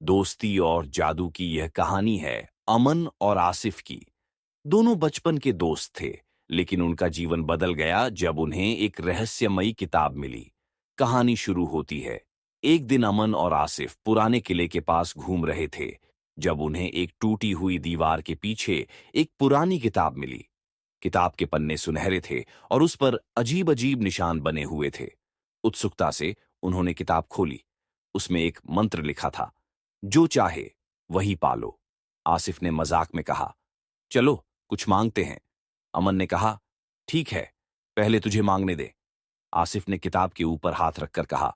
दोस्ती और जादू की यह कहानी है अमन और आसिफ की। दोनों बचपन के दोस्त थे, लेकिन उनका जीवन बदल गया जब उन्हें एक रहस्यमयी किताब मिली। कहानी शुरू होती है। एक दिन अमन और आसिफ पुराने किले के पास घूम रहे थे, जब उन्हें एक टूटी हुई दीवार के पीछे एक पुरानी किताब मिली। किताब के पन्ने सुनहरे थे और उस पर अजीब अजीब निशान बने हुए थे। उत्सुकता से उन्होंने किताब खोली। उसमें एक मंत्र लिखा था, जो चाहे वही पालो। आसिफ ने मजाक में कहा, चलो कुछ मांगते हैं। अमन ने कहा, ठीक है, पहले तुझे मांगने दे। आसिफ ने किताब के ऊपर हाथ रखकर कहा,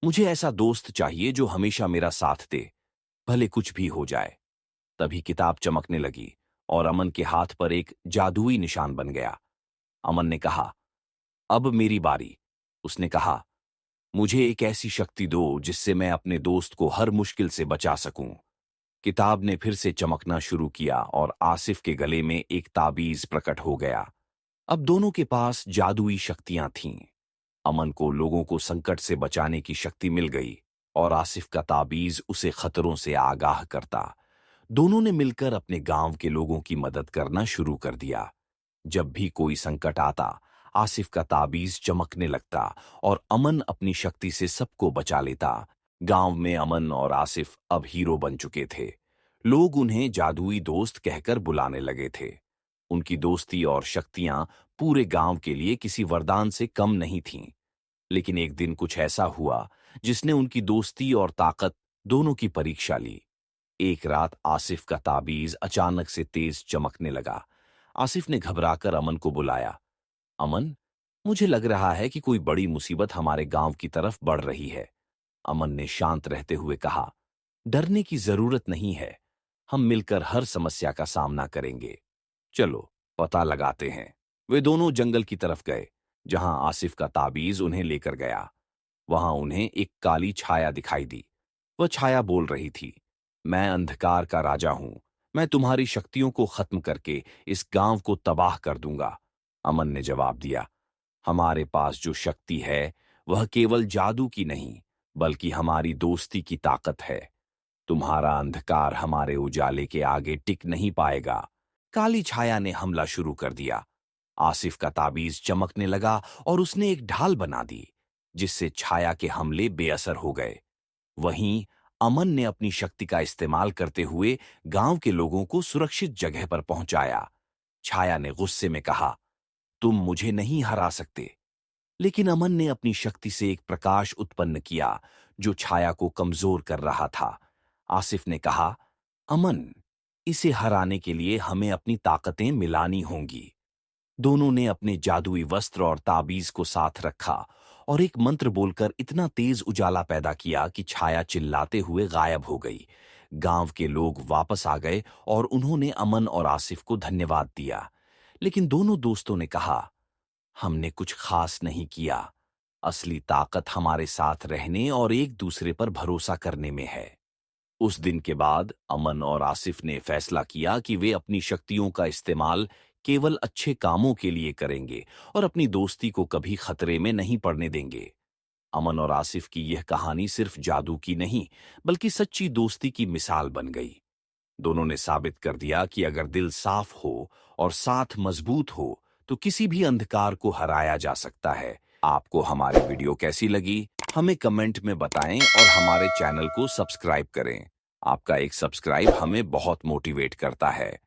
मुझे ऐसा दोस्त चाहिए जो हमेशा मेरा साथ दे, भले कुछ भी हो जाए। तभी किताब चमकने लगी और अमन के हाथ पर एक जादुई निशान बन गया। अमन ने कहा, अब मेरी बारी। उसने कहा, मुझे एक ऐसी शक्ति दो जिससे मैं अपने दोस्त को हर मुश्किल से बचा सकूं। किताब ने फिर से चमकना शुरू किया और आसिफ के गले में एक ताबीज प्रकट हो गया। अब दोनों के पास जादुई शक्तियां थीं। अमन को लोगों को संकट से बचाने की शक्ति मिल गई और आसिफ का ताबीज उसे खतरों से आगाह करता। दोनों ने मिलकर अपने गांव के लोगों की मदद करना शुरू कर दिया। जब भी कोई संकट आता, आसिफ का ताबीज चमकने लगता और अमन अपनी शक्ति से सबको बचा लेता। गांव में अमन और आसिफ अब हीरो बन चुके थे। लोग उन्हें जादुई दोस्त कहकर बुलाने लगे थे। उनकी दोस्ती और शक्तियां पूरे गांव के लिए किसी वरदान से कम नहीं थीं। लेकिन एक दिन कुछ ऐसा हुआ जिसने उनकी दोस्ती और ताकत दोनों की परीक्षा ली। एक रात आसिफ का ताबीज अचानक से तेज चमकने लगा। आसिफ ने घबराकर अमन को बुलाया। अमन, मुझे लग रहा है कि कोई बड़ी मुसीबत हमारे गांव की तरफ बढ़ रही है। अमन ने शांत रहते हुए कहा, डरने की जरूरत नहीं है, हम मिलकर हर समस्या का सामना करेंगे। चलो पता लगाते हैं। वे दोनों जंगल की तरफ गए, जहां आसिफ का ताबीज उन्हें लेकर गया। वहां उन्हें एक काली छाया दिखाई दी। वह छाया बोल रही थी, मैं अंधकार का राजा हूं, मैं तुम्हारी शक्तियों को खत्म करके इस गांव को तबाह कर दूंगा। अमन ने जवाब दिया, हमारे पास जो शक्ति है वह केवल जादू की नहीं, बल्कि हमारी दोस्ती की ताकत है। तुम्हारा अंधकार हमारे उजाले के आगे टिक नहीं पाएगा। काली छाया ने हमला शुरू कर दिया। आसिफ का ताबीज चमकने लगा और उसने एक ढाल बना दी, जिससे छाया के हमले बेअसर हो गए। वहीं अमन ने अपनी शक्ति का इस्तेमाल करते हुए गांव के लोगों को सुरक्षित जगह पर पहुंचाया। छाया ने गुस्से में कहा, तुम मुझे नहीं हरा सकते। लेकिन अमन ने अपनी शक्ति से एक प्रकाश उत्पन्न किया जो छाया को कमजोर कर रहा था। आसिफ ने कहा, अमन, इसे हराने के लिए हमें अपनी ताकतें मिलानी होंगी। दोनों ने अपने जादुई वस्त्र और ताबीज को साथ रखा और एक मंत्र बोलकर इतना तेज उजाला पैदा किया कि छाया चिल्लाते हुए गायब हो गई। गांव के लोग वापस आ गए और उन्होंने अमन और आसिफ को धन्यवाद दिया। लेकिन दोनों दोस्तों ने कहा, हमने कुछ खास नहीं किया। असली ताकत हमारे साथ रहने और एक दूसरे पर भरोसा करने में है। उस दिन के बाद अमन और आसिफ ने फैसला किया कि वे अपनी शक्तियों का इस्तेमाल केवल अच्छे कामों के लिए करेंगे और अपनी दोस्ती को कभी खतरे में नहीं पड़ने देंगे। अमन और आसिफ की यह कहानी सिर्फ जादू की नहीं, बल्कि सच्ची दोस्ती की मिसाल बन गई। दोनों ने साबित कर दिया कि अगर दिल साफ हो और साथ मजबूत हो, तो किसी भी अंधकार को हराया जा सकता है। आपको हमारी वीडियो कैसी लगी, हमें कमेंट में बताएं और हमारे चैनल को सब्सक्राइब करें। आपका एक सब्सक्राइब हमें बहुत मोटिवेट करता है।